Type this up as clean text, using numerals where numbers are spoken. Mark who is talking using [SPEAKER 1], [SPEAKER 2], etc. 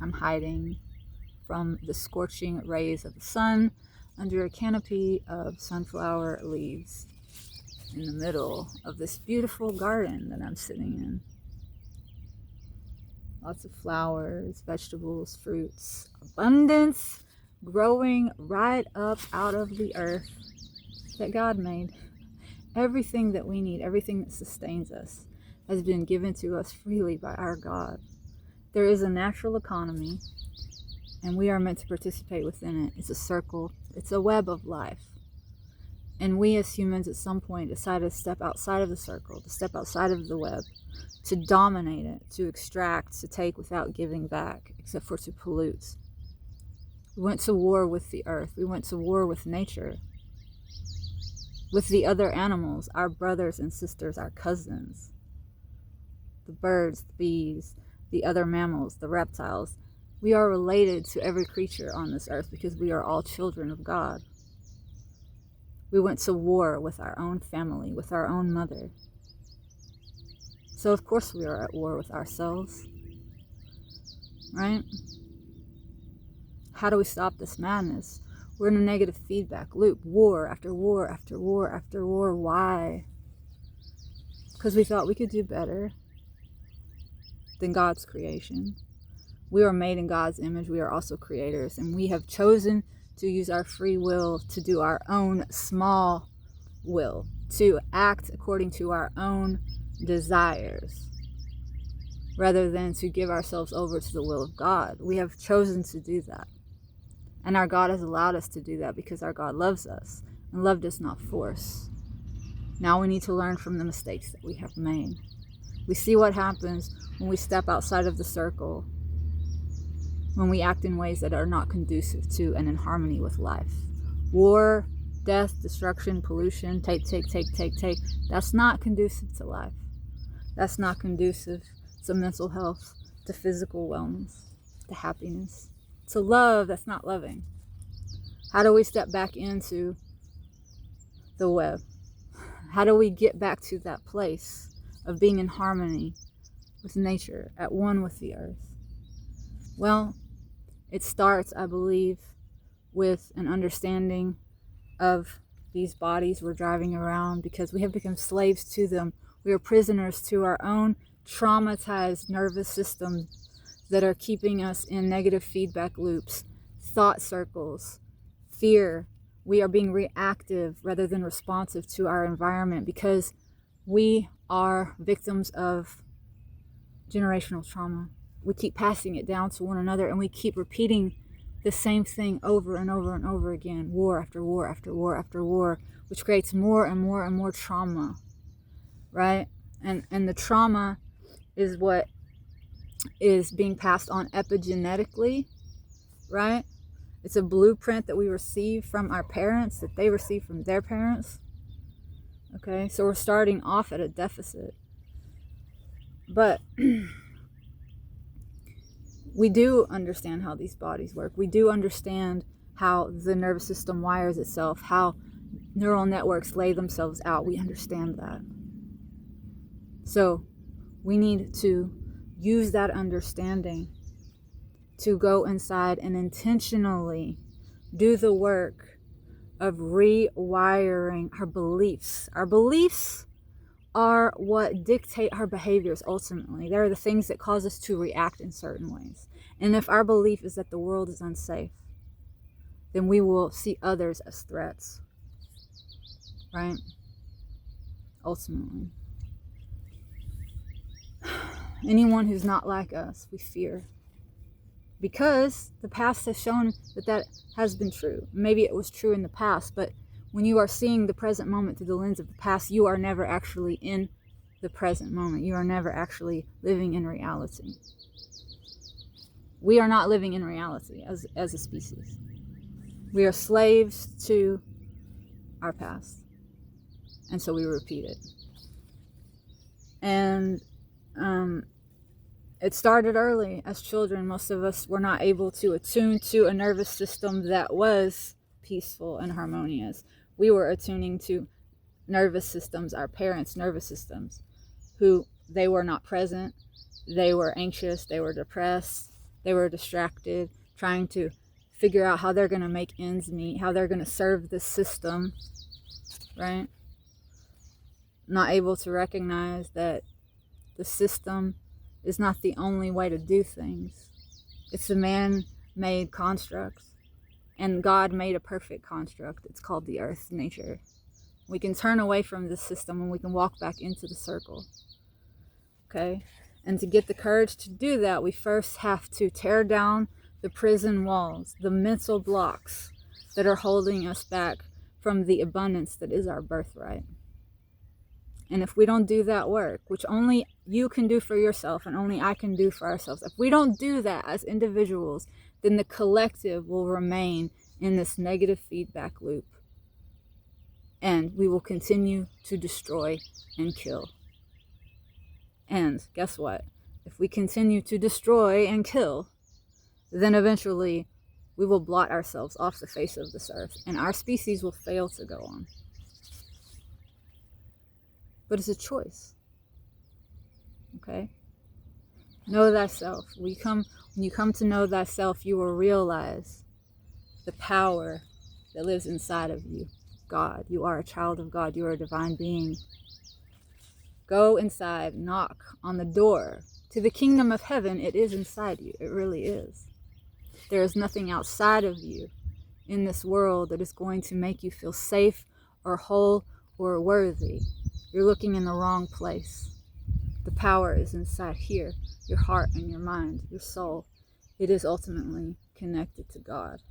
[SPEAKER 1] I'm hiding from the scorching rays of the sun under a canopy of sunflower leaves in the middle of this beautiful garden that I'm sitting in. Lots of flowers, vegetables, fruits, abundance growing right up out of the earth that God made. Everything that we need, everything that sustains us, has been given to us freely by our God. There is a natural economy, and we are meant to participate within it. It's a circle, it's a web of life. And we as humans at some point decided to step outside of the circle, to step outside of the web, to dominate it, to extract, to take without giving back, except for to pollute. We went to war with the earth. We went to war with nature, with the other animals, our brothers and sisters, our cousins, the birds, the bees, the other mammals, the reptiles. We are related to every creature on this earth because we are all children of God. We went to war with our own family, with our own mother. So of course we are at war with ourselves, right? How do we stop this madness? We're in a negative feedback loop, war after war after war after war. Why? Because we thought we could do better than God's creation. We are made in God's image. We are also creators, and we have chosen to use our free will to do our own small will, to act according to our own desires, rather than to give ourselves over to the will of God. We have chosen to do that. And our God has allowed us to do that because our God loves us and love does not force. Now we need to learn from the mistakes that we have made. We see what happens when we step outside of the circle, when we act in ways that are not conducive to and in harmony with life. War, death, destruction, pollution, take. That's not conducive to life. That's not conducive to mental health, to physical wellness, to happiness, to love. That's not loving. How do we step back into the web? How do we get back to that place of being in harmony with nature, at one with the earth? Well, it starts, I believe, with an understanding of these bodies we're driving around because we have become slaves to them. We are prisoners to our own traumatized nervous systems that are keeping us in negative feedback loops, thought circles, fear. We are being reactive rather than responsive to our environment because we are victims of generational trauma. We keep passing it down to one another, and we keep repeating the same thing over and over and over again, war after war after war after war, which creates more and more and more trauma, right? And the trauma is what is being passed on epigenetically, right? It's a blueprint that we receive from our parents, that they receive from their parents. Okay, so we're starting off at a deficit. But we do understand how these bodies work. We do understand how the nervous system wires itself, how neural networks lay themselves out. We understand that. So we need to use that understanding to go inside and intentionally do the work of rewiring our beliefs. Our beliefs are what dictate our behaviors ultimately. They're the things that cause us to react in certain ways. And if our belief is that the world is unsafe, then we will see others as threats, right? Ultimately. Anyone who's not like us, we fear. Because the past has shown that has been true. Maybe it was true in the past, but when you are seeing the present moment through the lens of the past, you are never actually in the present moment. You are never actually living in reality. We are not living in reality as a species. We are slaves to our past. And so we repeat it. And it started early as children. Most of us were not able to attune to a nervous system that was peaceful and harmonious. We were attuning to nervous systems, our parents' nervous systems, who they were not present. They were anxious. They were depressed. They were distracted, trying to figure out how they're going to make ends meet, how they're going to serve the system, right? Not able to recognize that the system is not the only way to do things. It's a man-made construct, and God made a perfect construct. It's called the earth, nature. We can turn away from this system and we can walk back into the circle. Okay? And to get the courage to do that, we first have to tear down the prison walls, the mental blocks that are holding us back from the abundance that is our birthright. And if we don't do that work, which only you can do for yourself and only I can do for ourselves, if we don't do that as individuals, then the collective will remain in this negative feedback loop. And we will continue to destroy and kill. And guess what? If we continue to destroy and kill, then eventually we will blot ourselves off the face of this earth, and our species will fail to go on. But it's a choice. Okay? Know thyself. When you come to know thyself, you will realize the power that lives inside of you. God. You are a child of God. You are a divine being. Go inside, knock on the door to the kingdom of heaven. It is inside you. It really is. There is nothing outside of you in this world that is going to make you feel safe or whole or worthy. You're looking in the wrong place. The power is inside here, your heart and your mind, your soul. It is ultimately connected to God.